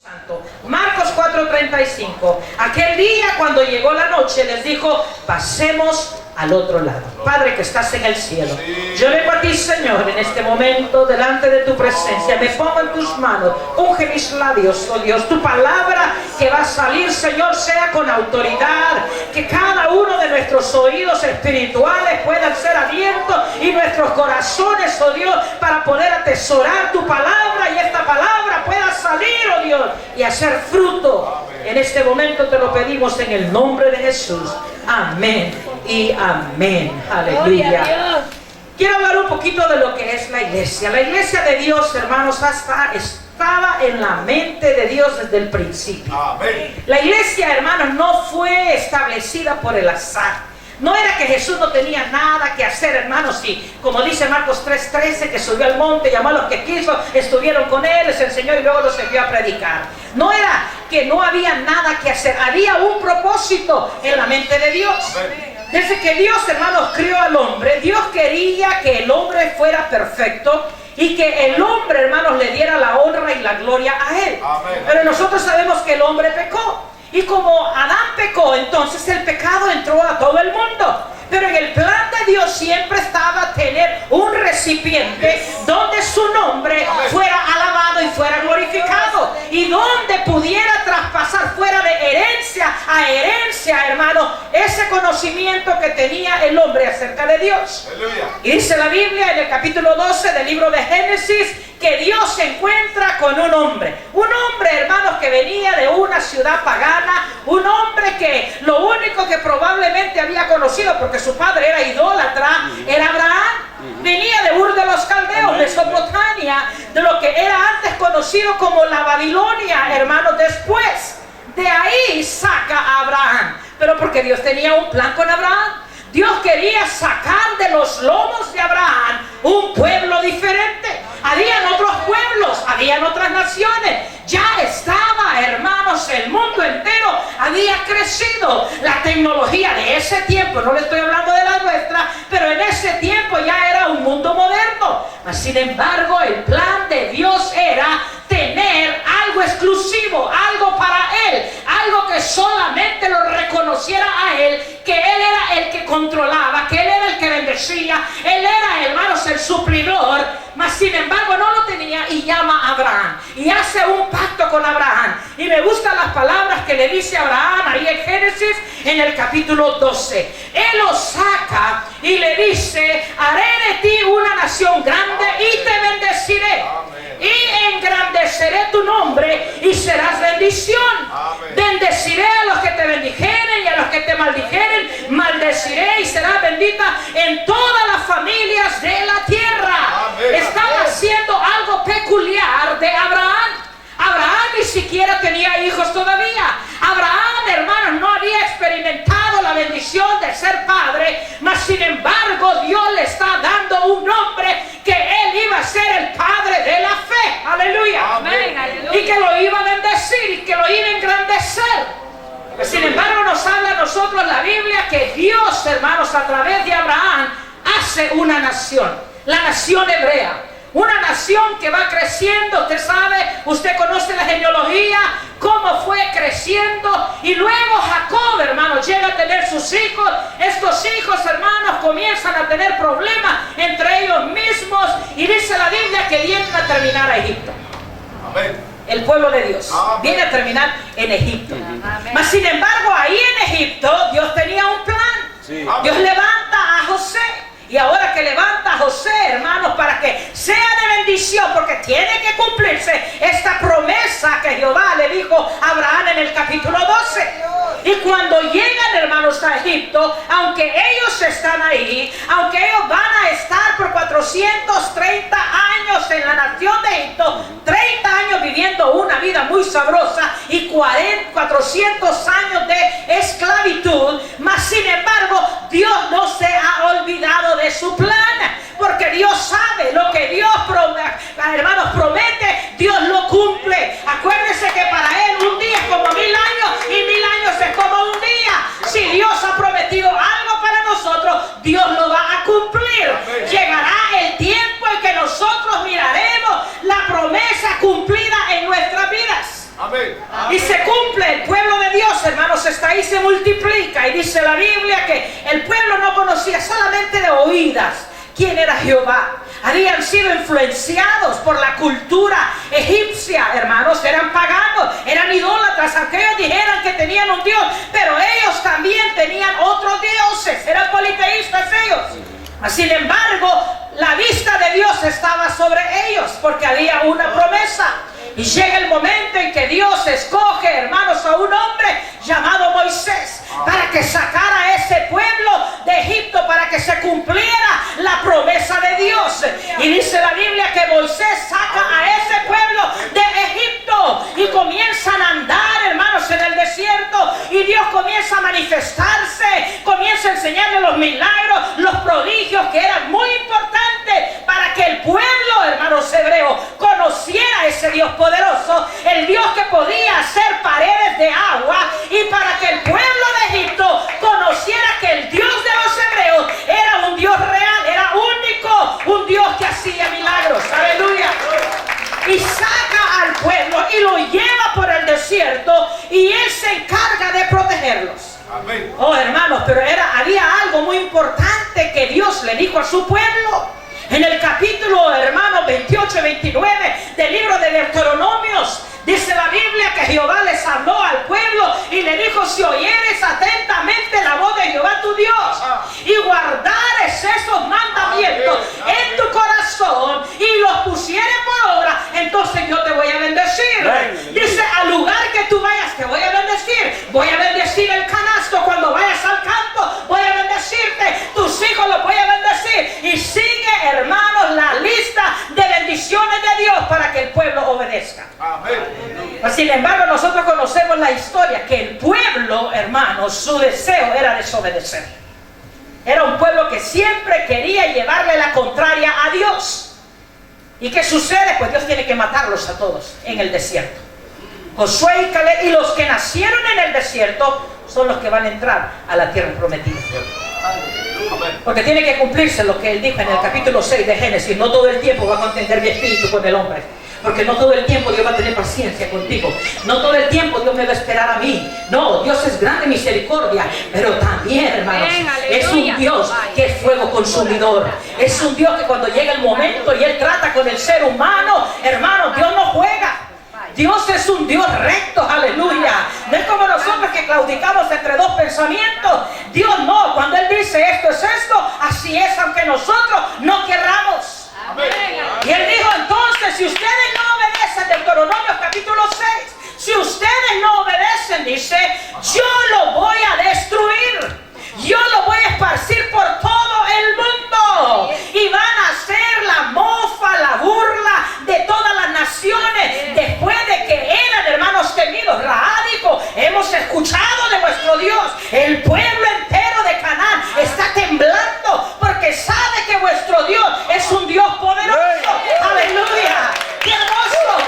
Santo. Marcos 4:35. Aquel día cuando llegó la noche les dijo: pasemos al otro lado. Padre que estás en el cielo, yo vengo a ti, Señor, en este momento delante de tu presencia. Me pongo en tus manos, unge mis labios, oh Dios. Tu palabra que va a salir, Señor, sea con autoridad. Que cada uno de nuestros oídos espirituales puedan ser abiertos y nuestros corazones, oh Dios, para poder atesorar tu palabra y esta palabra pueda salir, oh Dios, y hacer fruto. En este momento te lo pedimos en el nombre de Jesús. Amén y amén. Aleluya. Quiero hablar un poquito de lo que es la iglesia. La iglesia de Dios, hermanos, estaba en la mente de Dios desde el principio. Amén. La iglesia, hermanos, no fue establecida por el azar. No era que Jesús no tenía nada que hacer, hermanos, y como dice Marcos 3:13, que subió al monte, llamó a los que quiso, estuvieron con él, les enseñó y luego los envió a predicar. No era que no había nada que hacer, había un propósito en la mente de Dios. Desde que Dios, hermanos, crió al hombre, Dios quería que el hombre fuera perfecto y que el hombre, hermanos, le diera la honra y la gloria a él. Amén. Pero nosotros sabemos que el hombre pecó. Y como Adán pecó, entonces el pecado entró a todo el mundo. Pero en el plan de Dios siempre estaba tener un recipiente donde su nombre fuera alabado y fuera glorificado. Y donde pudiera traspasar fuera de herencia a herencia, hermano, ese conocimiento que tenía el hombre acerca de Dios. Y dice la Biblia en el capítulo 12 del libro de Génesis que Dios se encuentra con un hombre, hermanos, que venía de una ciudad pagana, un hombre que lo único que probablemente había conocido, porque su padre era idólatra, era Abraham. Venía de Ur de los Caldeos, Mesopotamia, de lo que era antes conocido como la Babilonia, hermanos. Después de ahí saca a Abraham, pero porque Dios tenía un plan con Abraham. Dios quería sacar de los lomos de Abraham un pueblo diferente. Habían otros pueblos, habían otras naciones. Ya estaba, hermanos, el mundo entero había crecido. La tecnología de ese tiempo, no le estoy hablando de la nuestra, pero en ese tiempo ya era un mundo moderno. Sin embargo, el plan de Dios era tener algo exclusivo, algo para él, algo que solamente lo reconociera a él, que él era el que controlaba, que él era el que bendecía, él era, hermanos, el suplidor. Mas sin embargo no lo tenía y llama a Abraham y hace un pacto con Abraham. Y me gustan las palabras que le dice a Abraham ahí en Génesis en el capítulo 12. Él lo saca y le dice: haré de ti una nación grande y te bendeciré. Y engrandeceré tu nombre y serás bendición. Bendeciré a los que te bendijeren y a los que te maldijeren maldeciré, y serás bendita en todas las familias de la tierra. Estaba haciendo algo peculiar de Abraham. Abraham ni siquiera tenía hijos todavía. Abraham, hermanos, no había experimentado la bendición de ser padre, mas sin embargo Dios le está dando un nombre que él iba a ser el padre de la fe. Aleluya. Amén. Y que lo iba a bendecir y que lo iba a engrandecer. Sin embargo nos habla a nosotros la Biblia que Dios, hermanos, a través de Abraham hace una nación, la nación hebrea. Una nación que va creciendo. Usted sabe, usted conoce la genealogía, cómo fue creciendo. Y luego Jacob, hermanos, llega a tener sus hijos. Estos hijos, hermanos, comienzan a tener problemas entre ellos mismos. Y dice la Biblia que vienen a terminar a Egipto. Amén. El pueblo de Dios viene a terminar en Egipto. Mas sin embargo, ahí en Egipto Dios tenía un plan. Dios levanta a José. Y ahora que levanta a José, hermanos, para que sea de bendición, porque tiene que cumplirse esta promesa que Jehová le dijo a Abraham en el capítulo 12. Y cuando llegan, hermanos, a Egipto, aunque ellos están ahí, aunque ellos van a estar por 430 años en la nación de Egipto, 30 años viviendo una vida muy sabrosa y 400 años de esclavitud, mas sin embargo, Dios no se ha olvidado de su plan, porque Dios sabe lo que Dios hermanos promete, Dios lo cumple. Acuérdense que para él un día es como 1000 años y 1000 años es como un día. Si Dios ha prometido algo para nosotros, Dios lo va a cumplir. Llegará el tiempo en que nosotros miraremos la promesa cumplida en nuestras vidas. Y se cumple, el pueblo de Dios, hermanos, está ahí, se multiplica. Y dice la Biblia que el pueblo no conocía solamente de oídas quién era Jehová. Habían sido influenciados por la cultura egipcia, hermanos, eran paganos, eran idólatras, aunque ellos dijeran que tenían un Dios, pero ellos también tenían otros dioses, eran politeístas ellos. Sin embargo, la vista de Dios estaba sobre ellos, porque había una promesa. Y llega el momento en que Dios escoge, hermanos, a un hombre llamado Moisés para que sacara a ese pueblo de Egipto, para que se cumpliera la promesa de Dios. Y dice la Biblia que Moisés saca a ese pueblo de Egipto y comienzan a andar, hermanos, en el desierto, y Dios comienza a manifestarse, comienza a enseñarle los milagros, los prodigios que eran muy importantes para que el pueblo, hermanos hebreos, conociera a ese Dios poderoso, el Dios que podía hacer paredes de agua, y para que el pueblo de Egipto conociera que el Dios de los hebreos era un Dios real, era único, un Dios que hacía milagros. Aleluya. Y saca al pueblo y lo lleva por el desierto, y él se encarga de protegerlos. Amén. Oh, hermanos, pero había algo muy importante que Dios le dijo a su pueblo. En el capítulo, hermanos, 28 y 29 del libro de Deuteronomios, dice la Biblia que Jehová les habló al pueblo y le dijo: si oyeres atentamente la voz de Jehová tu Dios y guardares esos mandamientos en tu corazón y los pusieres por obra, entonces yo te voy a bendecir. Dice: al lugar que tú vayas te voy a bendecir. Voy a bendecir el canasto cuando vayas al campo, voy a bendecirte, tus hijos los voy a bendecir. Y sigue, hermanos, la lista de bendiciones de Dios para que el pueblo obedezca. Amén. Sin embargo, nosotros conocemos la historia que el pueblo, hermanos, su deseo era desobedecer. Era un pueblo que siempre quería llevarle la contraria a Dios. ¿Y qué sucede? Pues Dios tiene que matarlos a todos en el desierto. Josué y Caleb, y los que nacieron en el desierto son los que van a entrar a la tierra prometida. Porque tiene que cumplirse lo que él dijo en el capítulo 6 de Génesis: no todo el tiempo va a contender mi espíritu con el hombre, porque no todo el tiempo Dios va a tener paciencia contigo, no todo el tiempo Dios me va a esperar a mí. No, Dios es grande misericordia, pero también, hermanos, es un Dios que es fuego consumidor. Es un Dios que cuando llega el momento y Él trata con el ser humano, hermanos, Dios no juega. Dios es un Dios recto, aleluya. No es como nosotros que claudicamos entre dos pensamientos. Dios no, cuando Él dice esto es esto, así es, aunque nosotros no querramos. Amén. Y Él dijo entonces: si ustedes no obedecen, Deuteronomio capítulo 6, si ustedes no obedecen, dice, yo lo voy a destruir. Yo lo voy a esparcir por todo el mundo, y van a ser la mofa, la burla de todas las naciones, después de que eran, hermanos temidos, raádicos. Hemos escuchado de vuestro Dios. El pueblo entero de Canaán está temblando porque sabe que vuestro Dios es un Dios poderoso. Aleluya. ¡Qué hermoso!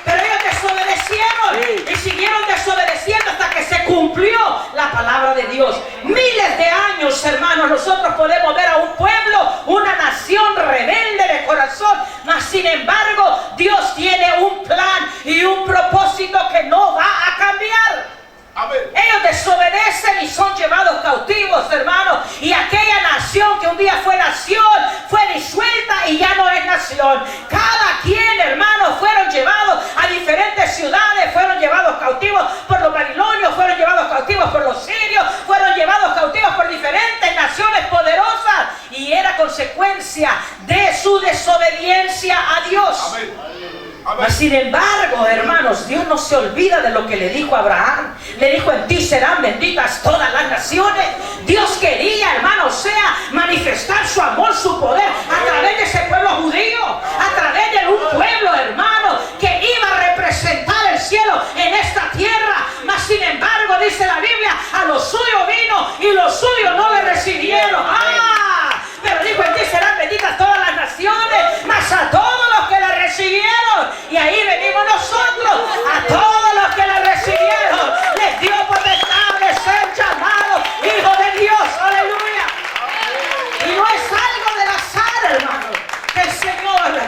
Pero ellos desobedecieron y siguieron desobedeciendo hasta que se cumplió la palabra de Dios. Miles de años, hermanos, nosotros podemos ver a un pueblo, una nación rebelde de corazón, mas sin embargo Dios tiene un plan y un propósito que no va a cambiar. Amén. Ellos desobedecen y son llevados cautivos, hermanos, y aquella nación que un día fue nación fue disuelta y ya no es nación. Cada quien, hermanos, fueron llevados a diferentes ciudades, fueron llevados cautivos por los babilonios, fueron llevados cautivos por los sirios, fueron llevados cautivos por diferentes naciones poderosas, y era consecuencia de su desobediencia a Dios. Amén. Amén. Sin embargo, hermanos, Dios no se olvida de lo que le dijo a Abraham. Le dijo: en ti serán benditas todas las naciones. Dios quería, hermanos, manifestar su amor, su poder a través de ese pueblo judío, a través de un pueblo, hermano, que iba a representar el cielo en esta tierra. Mas sin embargo, dice la Biblia, a los suyos vino y los suyos no le recibieron. Pero dijo: en ti serán benditas todas las naciones, mas a todos los que le recibieron. Y ahí venimos nosotros, a todos los que le recibieron les dio potestad de ser llamados hijos de Dios. Aleluya. Y no es algo del azar, hermano, que el Señor,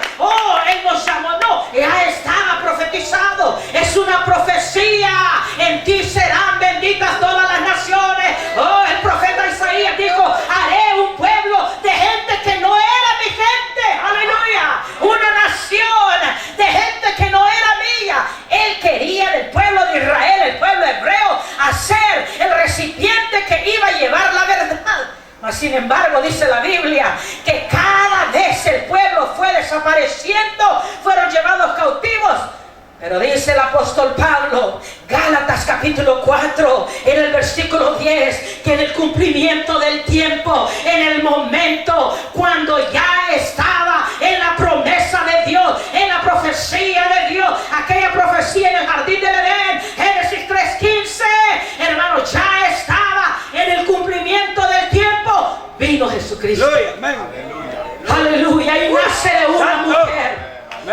Él nos llamó. No, ya estaba profetizado. Es una profecía profecía: en ti serán benditas todas las naciones. Oh, el profeta Isaías dijo: haré un pueblo de gente que no era mi gente. Aleluya. Una nación de gente que no era mía. Él quería del pueblo de Israel, el pueblo hebreo, hacer el recipiente que iba a llevar la verdad. Mas sin embargo, dice la Biblia que cada vez el pueblo fue desapareciendo, fueron llevados cautivos. Pero dice el apóstol Pablo, Gálatas capítulo 4, en el versículo 10, que en el cumplimiento del tiempo, en el momento cuando ya estaba en la promesa de Dios, en la profecía de Dios, aquella profecía en el jardín del Edén, Génesis 3:15, hermano, ya estaba en el cumplimiento del tiempo, vino Jesucristo. Aleluya, y nace de una mujer.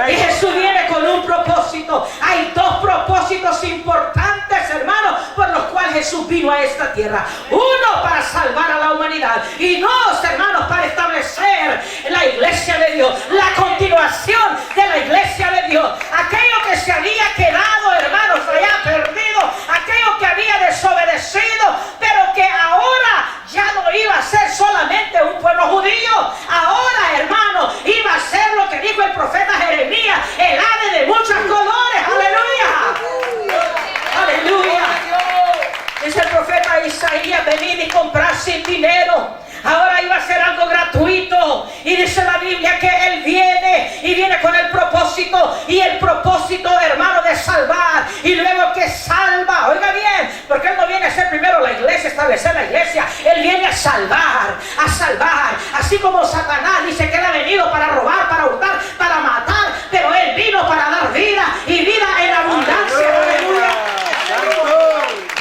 Y Jesús viene con un propósito. Hay dos propósitos importantes, hermanos, por los cuales Jesús vino a esta tierra. Uno, para salvar a la humanidad. Y dos, hermanos, para establecer la iglesia de Dios. La continuación de la iglesia de Dios. Aquello que se había quedado, hermanos, allá perdido. Aquello que había desobedecido. Pero que ahora ya no iba a ser solamente un pueblo judío. Ahora, hermano, iba a ser lo que dijo el profeta Jeremías: el ave de muchos colores. Aleluya. Aleluya. Dice el profeta Isaías: venid y comprad sin dinero. Ahora iba a ser algo gratuito. Y dice la Biblia que Él viene, y viene con el propósito. Y el propósito, hermano, de salvar. Y luego que salva, oiga bien, porque Él no viene a hacer primero la iglesia, establecer la iglesia. Él viene a salvar, a salvar. Así como Satanás dice que Él ha venido para robar, para hurtar, para matar. Pero Él vino para dar vida, y vida en abundancia. Aleluya.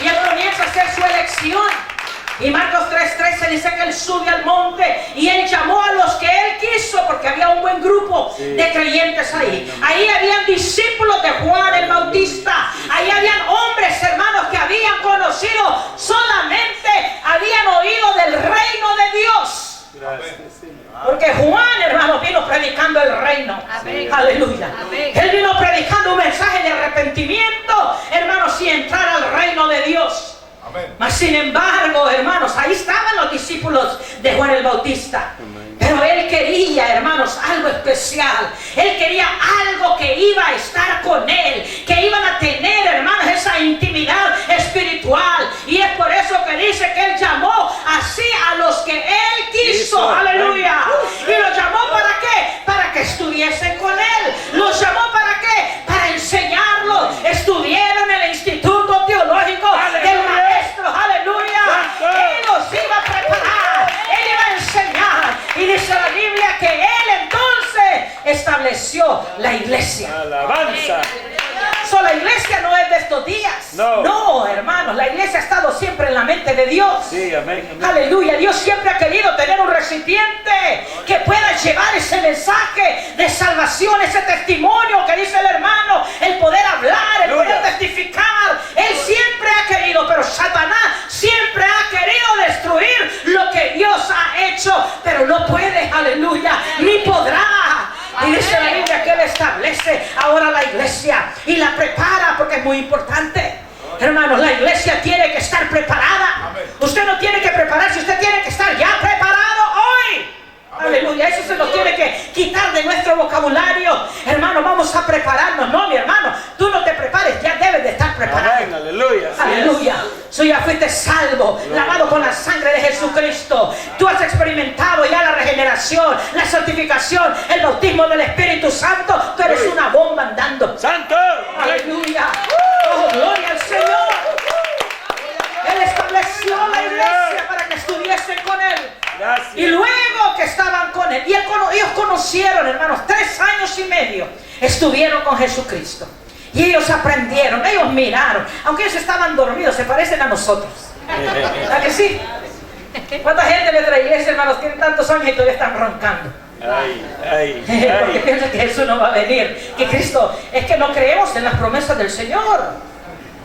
Y Él comienza a hacer su elección. Y Marcos 3:13 dice que Él sube al monte y Él llamó a los que Él quiso, porque había un buen grupo de creyentes ahí. Ahí habían discípulos de Juan el Bautista. Ahí habían hombres, hermanos, que habían conocido, solamente habían oído del reino de Dios. Porque Juan, hermano, vino predicando el reino. Amén. Aleluya. Amén. Él vino predicando un mensaje de arrepentimiento, hermanos, y entrar al reino de Dios. Mas sin embargo, hermanos, ahí estaban los discípulos de Juan el Bautista. Pero Él quería, hermanos, algo especial. Él quería algo que iba a estar con Él, que iban a tener, hermanos, esa intimidad espiritual. Y es por eso que dice que Él llamó así a los que Él quiso. Aleluya. Y los llamó ¿para qué? Para que estuviesen con Él. Los llamó ¿para qué? Para enseñarlos. Estuvieron en el Instituto Teológico del Maestro. Aleluya. Él los iba a preparar. Él iba a enseñar. Y dice la Biblia que Él entonces estableció la iglesia. Alabanza. La iglesia no es de estos días. No, hermanos, la iglesia ha estado siempre en la mente de Dios. Sí, amén, amén. Aleluya. Dios siempre ha querido tener un recipiente que pueda llevar ese mensaje de salvación, ese testimonio que dice el hermano, el poder hablar, el poder testificar. Él siempre ha querido, pero Satanás siempre ha querido destruir lo que Dios ha hecho, pero no puede, aleluya, ni podrá. Y dice la Biblia que Él establece ahora la iglesia y la prepara, porque es muy importante. Hermanos, la iglesia tiene que estar preparada. Usted no tiene que prepararse, usted tiene que estar ya preparado hoy. Aleluya, eso se nos tiene que quitar de nuestro vocabulario. Hermano, vamos a prepararnos. No, mi hermano, tú no te prepares, ya debes de estar preparado. Amén, aleluya. Aleluya. So ya fuiste salvo, lavado con la sangre de Jesucristo. Tú has experimentado ya la regeneración, la santificación, el bautismo del Espíritu Santo. Tú eres una bomba andando. ¡Santo! Aleluya. Oh, gloria al Señor. Él estableció la iglesia para que estuviesen con Él. Gracias. Y luego que estaban con Él, y ellos conocieron, hermanos, 3 años y medio estuvieron con Jesucristo. Y ellos aprendieron, ellos miraron, aunque ellos estaban dormidos, se parecen a nosotros. ¿Verdad que sí? ¿Cuánta gente de nuestra iglesia, hermanos, tienen tantos años y todavía están roncando? Porque piensan que Jesús no va a venir, que Cristo, es que no creemos en las promesas del Señor.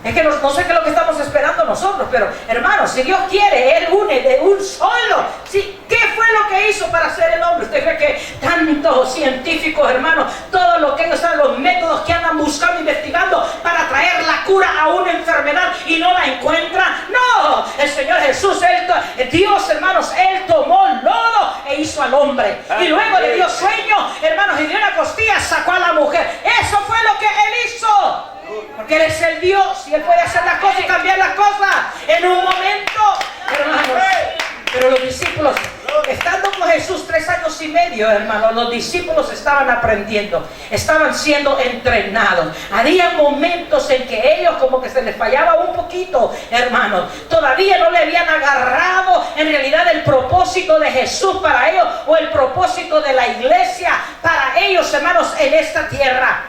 Es que no sé qué es lo que estamos esperando nosotros, pero hermanos, si Dios quiere, Él une de un solo. ¿Sí? ¿Qué fue lo que hizo para ser el hombre? ¿Usted cree que tantos científicos, hermanos, todo lo que ellos saben, los métodos que andan buscando, investigando para traer la cura a una enfermedad y no la encuentran? No, el Señor Jesús, Dios, hermanos, Él tomó lodo e hizo al hombre. Y luego le dio sueño, hermanos, y de una costilla sacó a la mujer. Eso fue lo que Él hizo. Porque Él es el Dios y Él puede hacer las cosas y cambiar las cosas en un momento, hermanos. Pero los discípulos, estando con Jesús 3 años y medio, hermanos, los discípulos estaban aprendiendo, estaban siendo entrenados. Había momentos en que ellos como que se les fallaba un poquito, hermanos. Todavía no le habían agarrado en realidad el propósito de Jesús para ellos, o el propósito de la iglesia para ellos, hermanos, en esta tierra.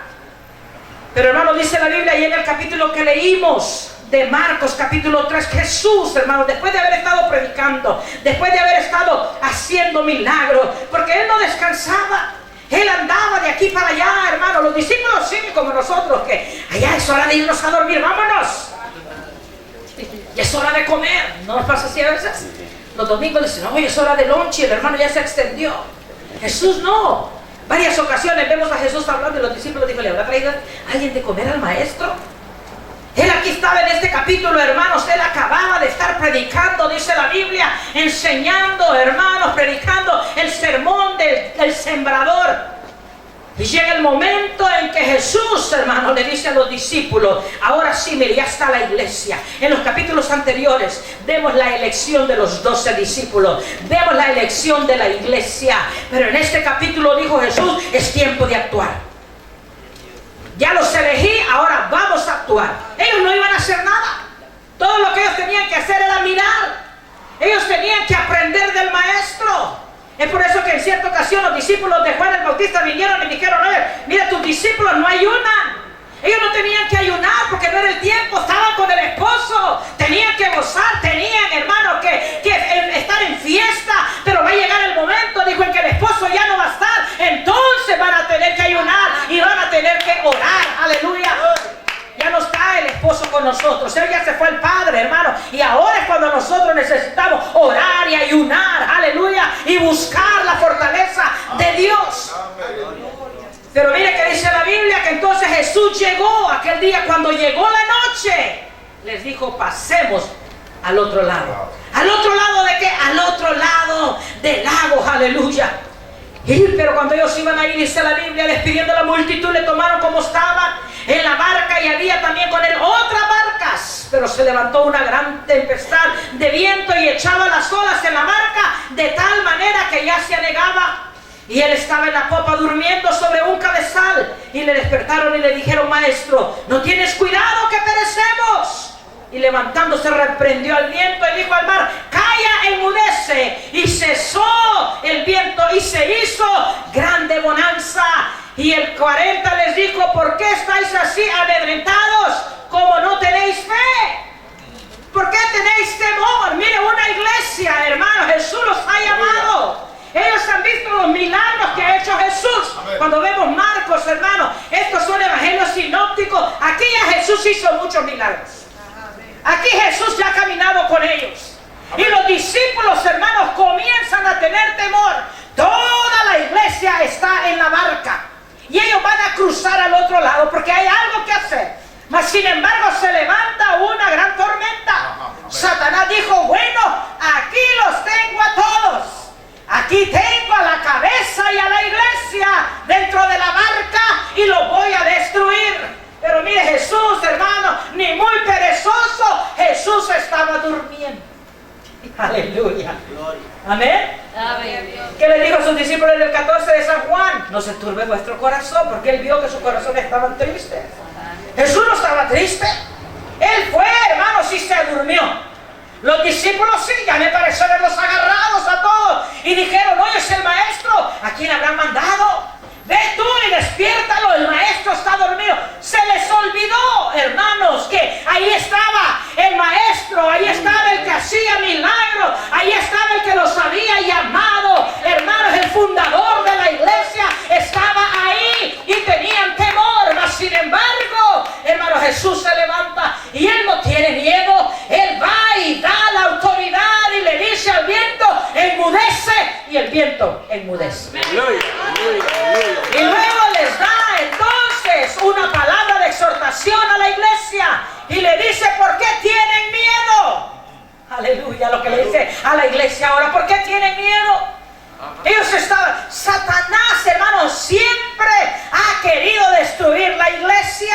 Pero, hermano, dice la Biblia ahí en el capítulo que leímos de Marcos capítulo 3, Jesús, hermano, después de haber estado predicando, después de haber estado haciendo milagros, porque Él no descansaba, Él andaba de aquí para allá, hermano. Los discípulos siguen como nosotros, que allá es hora de irnos a dormir, vámonos, y es hora de comer. ¿No nos pasa así a veces? Los domingos dicen, oye, es hora de lunch y el hermano ya se extendió. Jesús no. Varias ocasiones vemos a Jesús hablando y los discípulos dijo, ¿le habrá traído alguien de comer al maestro? Él aquí estaba en este capítulo, hermanos. Él acababa de estar predicando, dice la Biblia, enseñando, hermanos, predicando el sermón del sembrador. Y llega el momento en que Jesús, hermano, le dice a los discípulos, ahora sí, mire, ya está la iglesia. En los capítulos anteriores vemos la elección de los 12 discípulos, vemos la elección de la iglesia. Pero en este capítulo dijo Jesús, es tiempo de actuar. Ya los elegí, ahora vamos a actuar. Ellos no iban a hacer nada. Todo lo que ellos tenían que hacer era mirar. Ellos tenían que aprender del maestro. Es por eso que en cierta ocasión los discípulos de Juan el Bautista vinieron y dijeron, mira, tus discípulos no ayunan. Ellos no tenían que ayunar porque no era el tiempo, estaban con el esposo, tenían que gozar, tenían, hermano, que estar en fiesta. Pero va a llegar el momento, dijo, en que el esposo ya no va a estar, entonces van a tener que ayunar y van a tener que orar. Aleluya. Ya no está el esposo con nosotros, Él ya se fue al Padre, hermano. Y ahora es cuando nosotros necesitamos orar y ayunar, aleluya, y buscar la fortaleza de Dios. Pero mire que dice la Biblia que entonces Jesús llegó aquel día. Cuando llegó la noche, les dijo, pasemos al otro lado. ¿Al otro lado de qué? Al otro lado del lago, aleluya. Pero cuando ellos iban ahí, dice la Biblia, despidiendo a la multitud, le tomaron como estaba en la barca, y había también con él otras barcas. Pero se levantó una gran tempestad de viento y echaba las olas en la barca de tal manera que ya se anegaba. Y él estaba en la popa durmiendo sobre un cabezal. Y le despertaron y le dijeron, maestro, ¿no tienes cuidado que perecemos? Y levantándose reprendió al viento y dijo al mar, calla, enmudece. Y cesó el viento y se hizo grande bonanza. Y el 40 les dijo, ¿por qué estáis así amedrentados? Como no tenéis fe. ¿Por qué tenéis temor? Mire, una iglesia, hermano, Jesús los ha llamado. Ellos han visto los milagros que ha hecho Jesús. Amén. Cuando vemos Marcos, hermano, estos son evangelios sinópticos. Aquí ya Jesús hizo muchos milagros. Aquí Jesús ya ha caminado con ellos. Amén. Y los discípulos, hermanos, comienzan a tener temor. Toda la iglesia está en la barca y ellos van a cruzar al otro lado porque hay algo que hacer. Mas sin embargo se levanta una gran tormenta. Amén. Satanás dijo, bueno, aquí los tengo a todos. Aquí tengo a la cabeza y a la iglesia dentro de la barca y los voy a destruir. Pero mire, Jesús, hermano, ni muy perezoso, Jesús estaba durmiendo. Aleluya. Amén. Amén. ¿Qué le dijo a sus discípulos en el 14 de San Juan? No se turbe vuestro corazón, porque él vio que sus corazones estaban tristes. Jesús no estaba triste. Él fue, hermanos, y se durmió. Los discípulos sí, ya me pareció verlos agarrados a todos. Y dijeron, oye, es el maestro, ¿a quién habrán mandado? Ve tú y despiértalo, el maestro está dormido. Se les olvidó, hermanos, que ahí estaba el maestro, ahí estaba el que hacía milagros, ahí estaba el que los había llamado. Hermanos, el fundador de la iglesia estaba ahí y tenían temor. Mas sin embargo, hermano, Jesús se levanta y él no tiene miedo. Él va y da la autoridad y le dice al viento, enmudece, viento enmudece. Y luego les da entonces una palabra de exhortación a la iglesia y le dice: ¿por qué tienen miedo? Aleluya, lo que le dice a la iglesia ahora: ¿por qué tienen miedo? Ellos estaban, Satanás, hermanos, siempre ha querido destruir la iglesia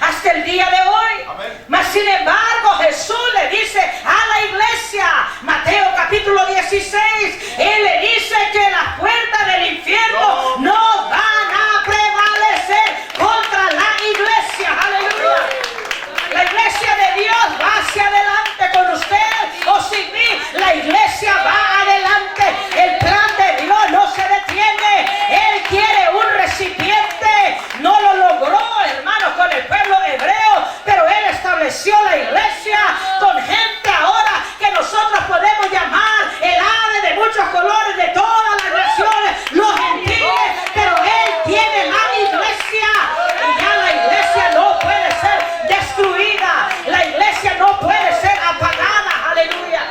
hasta el día de hoy. Mas sin embargo, Jesús le dice a la iglesia, Mateo capítulo 16, Él le dice que las puertas del infierno no van a prevalecer contra la iglesia. Aleluya. La iglesia de Dios va hacia adelante con usted o sin mí. La iglesia va adelante. El plan de Dios no se detiene. Él quiere un recipiente. No lo logró, hermanos, con el pueblo hebreo, pero Él estableció la iglesia con gente ahora que nosotros podemos llamar el ave de muchos colores, de todas las naciones, los gentiles, pero Él tiene la iglesia y ya la iglesia no puede ser destruida, la iglesia no puede ser apagada. Aleluya.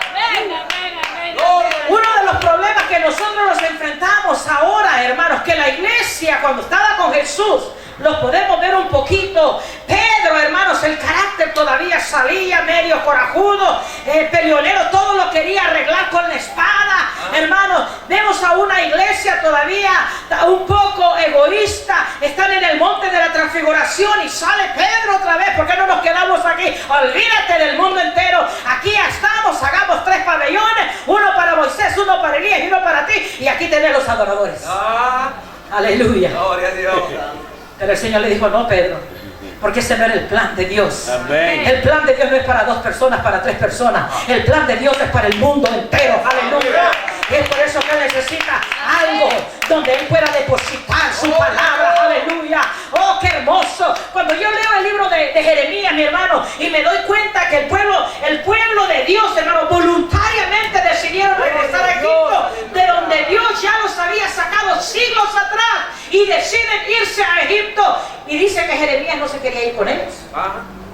Uno de los problemas que nosotros nos enfrentamos ahora, hermanos, que la iglesia cuando estaba con Jesús, lo podemos ver un poquito. Pedro, hermanos, el carácter todavía salía medio corajudo, peleonero, todo lo quería arreglar con la espada. Hermanos, vemos a una iglesia todavía un poco egoísta. Están en el monte de la transfiguración y sale Pedro otra vez. ¿Por qué no nos quedamos aquí? Olvídate del mundo entero. Aquí ya estamos, hagamos 3 pabellones, uno para Moisés, uno para Elías y uno para ti. Y aquí tenés los adoradores. Aleluya. Gloria a Dios. Pero el Señor le dijo: no, Pedro, porque ese no era el plan de Dios. Amén. El plan de Dios no es para 2 personas, para 3 personas. El plan de Dios es para el mundo entero. Aleluya. Y es por eso que Él necesita algo donde Él pueda depositar su palabra. Aleluya. Oh, qué hermoso. Cuando yo leo el libro de Jeremías, mi hermano, y me doy cuenta que el pueblo de Dios, hermano, voluntariamente decidieron regresar a Egipto, de donde Dios ya los había sacado siglos atrás, y deciden irse a Egipto. Y dice que Jeremías no se quería ir con ellos.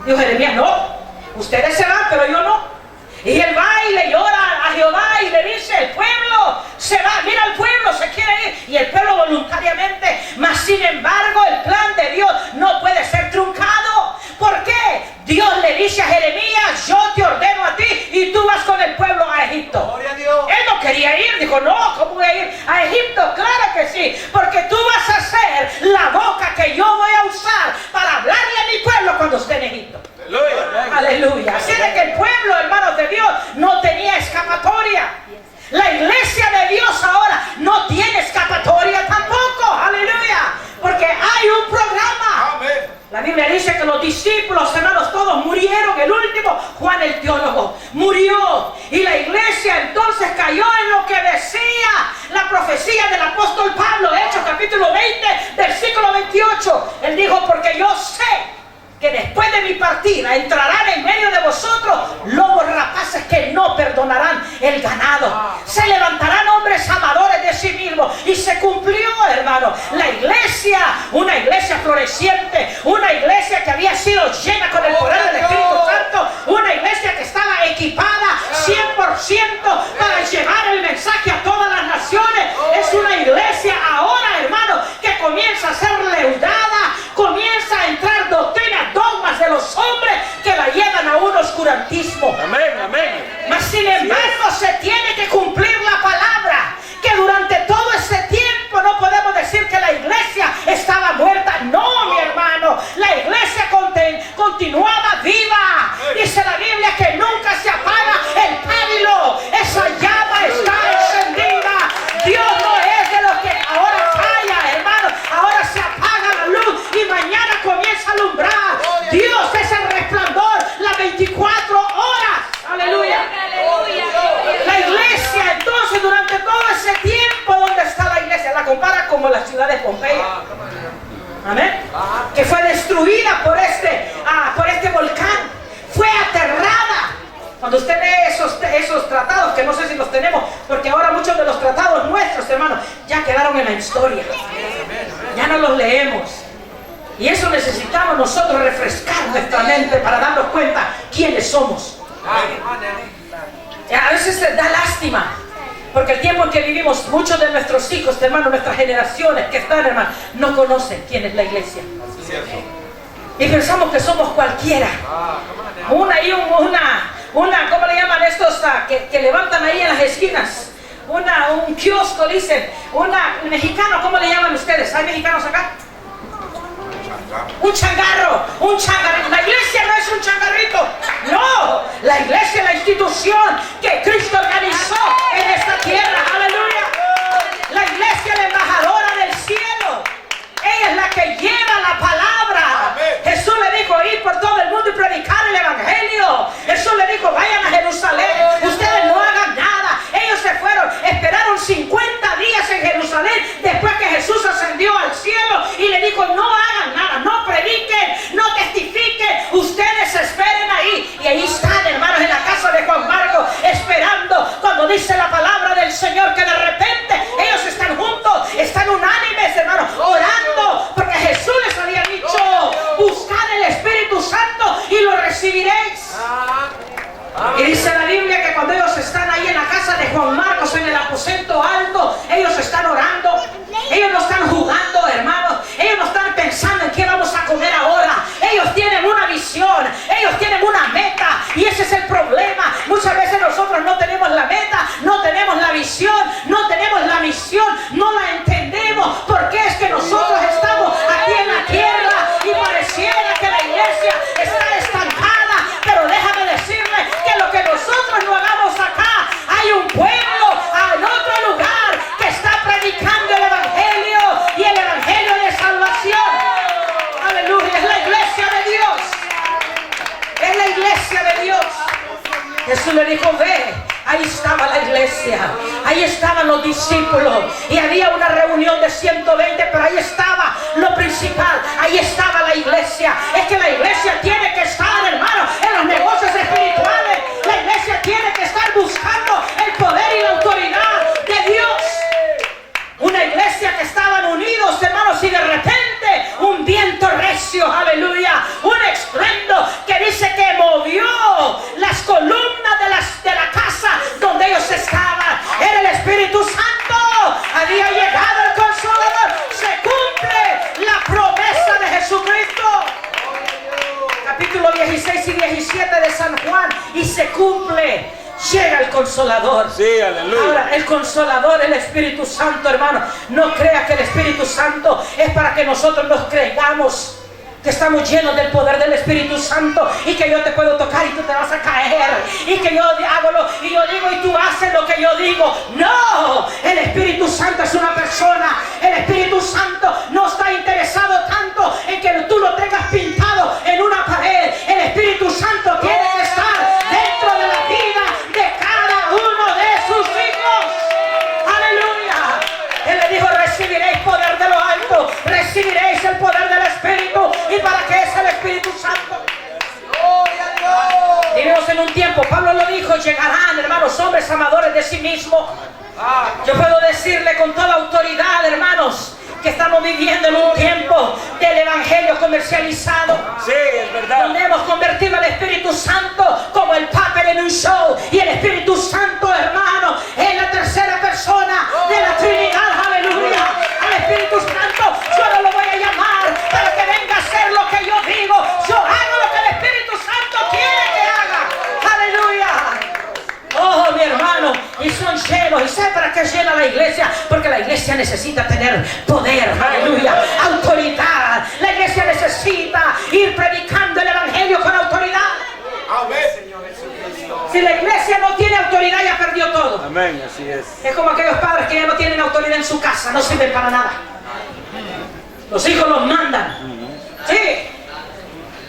Dijo Jeremías: no, ustedes se van, pero yo no. Y él va y le llora a Jehová y le dice: el pueblo se va, mira, el pueblo se quiere ir. Y el pueblo voluntariamente. Mas sin embargo, el plan de Dios no puede ser truncado. ¿Por qué? Dios le dice a Jeremías: yo te ordeno a ti y tú vas con el pueblo a Egipto. Gloria a Dios. Él no quería ir, dijo: no, ¿cómo voy a ir a Egipto? Claro que sí, porque tú vas a ser la boca que yo voy a usar para hablarle a mi pueblo cuando esté en Egipto. Aleluya. Así de que el pueblo, hermanos de Dios, no tenía escapatoria. La iglesia de Dios ahora no tiene escapatoria tampoco. Aleluya. Porque hay un programa. Amén. La Biblia dice que los discípulos, hermanos, todos murieron. El último, Juan el teólogo, murió. Y la iglesia entonces cayó en lo que decía la profecía del apóstol Pablo, Hechos capítulo 20, versículo 28. Él dijo: porque yo sé que después de mi partida entrarán en medio de vosotros lobos rapaces que no perdonarán el ganado. Se levantarán hombres amadores de sí mismos. Y se cumplió, hermano. La iglesia, una iglesia floreciente, una iglesia que había sido llena con el poder del Espíritu Santo, una iglesia que estaba equipada 100% para llevar el mensaje a todas las naciones. Es una iglesia ahora, hermano, que comienza a ser leudada, comienza a entrar doctrinas, dogmas de los hombres que la llevan a un oscurantismo. Amén, amén. Mas sin embargo se tiene que cumplir la palabra, que durante todo ese tiempo no podemos decir que la iglesia estaba muerta. No, mi hermano, la iglesia continuaba viva. Dice la Biblia que nunca se apaga el pabilo. Esa llama está encendida. Dios no es de los que ahora calla, hermano. Ahora se apaga la luz y mañana comienza a alumbrar. Dios es el resplandor las 24 horas. Aleluya. La iglesia entonces durante todo ese tiempo, ¿dónde está la iglesia? La compara como la ciudad de Pompeya. Amén. Que fue destruida por este volcán. Fue aterrada. Cuando usted lee esos tratados, que no sé si los tenemos, porque ahora muchos de los tratados nuestros, hermanos, ya quedaron en la historia. Ya no los leemos. Y eso necesitamos nosotros, refrescar nuestra mente para darnos cuenta quiénes somos. A veces da lástima Porque el tiempo en que vivimos, muchos de nuestros hijos, hermanos, nuestras generaciones que están, hermanos, no conocen quién es la iglesia. Y pensamos que somos cualquiera. ¿Cómo le llaman estos que levantan ahí en las esquinas? Un kiosco, dicen. Mexicano, ¿cómo le llaman ustedes? ¿Hay mexicanos acá? Un changarro. La iglesia no es un changarrito. No, la iglesia es la institución que Cristo organizó en esta tierra. Aleluya. La iglesia es la embajadora del cielo. Ella es la que lleva la palabra. Jesús le dijo, ir por todo el mundo y predicar el evangelio. Jesús le dijo, vayan a Jerusalén. Ustedes no hagan nada. Ellos se fueron, esperaron 50 días en Jerusalén después que Jesús ascendió al cielo y le dijo, no hagan nada, no prediquen, no testifiquen, ustedes esperen ahí. Y ahí están, hermanos, en la casa de Juan Marcos, esperando cuando dice la palabra del Señor que de repente ellos están juntos, están unánimes, hermanos, orando, porque Jesús les había dicho, buscad el Espíritu Santo y lo recibiréis. Y dice la Biblia que cuando ellos están ahí en la casa de Juan Marcos, en el aposento alto, ellos están orando. Ellos no están jugando, hermanos. Ellos no están pensando en qué vamos a comer ahora. Ellos tienen una visión, ellos tienen una meta. Y ese es el problema. Muchas veces nosotros no tenemos la meta, no tenemos la visión, no tenemos la misión, no la entendemos. Porque es que nosotros estamos aquí en la tierra y pareciera que la iglesia está estancada. Pero déjame decirle que lo que nosotros no hagamos acá, hay un pueblo en otro lugar que está predicando el evangelio, y el evangelio de salvación. Aleluya, es la iglesia de Dios. Es la iglesia de Dios. Jesús le dijo, ve, ahí estaba la iglesia, ahí estaban los discípulos, y había una reunión de 120, pero ahí estaba lo principal, ahí estaba la iglesia. Es que la iglesia tiene que estar, hermano, en los negocios espirituales. La iglesia tiene que estar buscando el poder y la autoridad de Dios. Una iglesia que estaban unidos, hermanos, y de repente un viento recio, aleluya, un estruendo que dice que movió las columnas de la casa donde ellos estaban. Era el Espíritu Santo. Había llegado el Consolador. Se cumple la promesa de Jesucristo. Capítulo 16 y 17 de San Juan. Y se cumple. Llega el Consolador. Sí, aleluya. Ahora, el Consolador, el Espíritu Santo, hermano. No crea que el Espíritu Santo es para que nosotros nos creamos que estamos llenos del poder del Espíritu Santo y que yo te puedo tocar y tú te vas a caer, y que yo hago y yo digo y tú haces lo que yo digo. No, el Espíritu Santo es una persona. El Espíritu Santo no está interesado tanto en que tú lo tengas pintado en una pared. El Espíritu Santo tiene que estar dentro de la vida de cada uno de sus hijos. Aleluya. Él le dijo, recibiréis poder de lo alto, recibiréis el poder del Espíritu. ¿Y para qué es el Espíritu Santo? Vivimos en un tiempo, Pablo lo dijo, llegarán, hermanos, hombres amadores de sí mismos. Yo puedo decirle con toda autoridad, hermanos, que estamos viviendo en un tiempo del evangelio comercializado. Sí, es verdad. Donde hemos convertido al Espíritu Santo como el papel en un show. Y el Espíritu Santo, hermano, es la tercera persona de la Trinidad. Aleluya. Al Espíritu Santo yo no lo voy a llamar para que venga a hacer lo que yo digo. Yo hago lo que el Espíritu Santo quiere que haga. Aleluya. Oh, mi hermano, y son llenos. ¿Y sabe para qué llena la iglesia? Porque la iglesia necesita tener poder, aleluya, autoridad. La iglesia necesita ir predicando el evangelio con autoridad. Amén. Si la iglesia no tiene autoridad, ya perdió todo. Amén, así es. Es como aquellos padres que ya no tienen autoridad en su casa, no sirven para nada. Los hijos los mandan. Sí.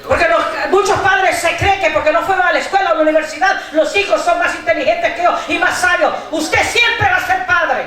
Porque muchos padres se creen que porque no fueron a la escuela o a la universidad, los hijos son más inteligentes que ellos y más sabios. Usted siempre va a ser padre.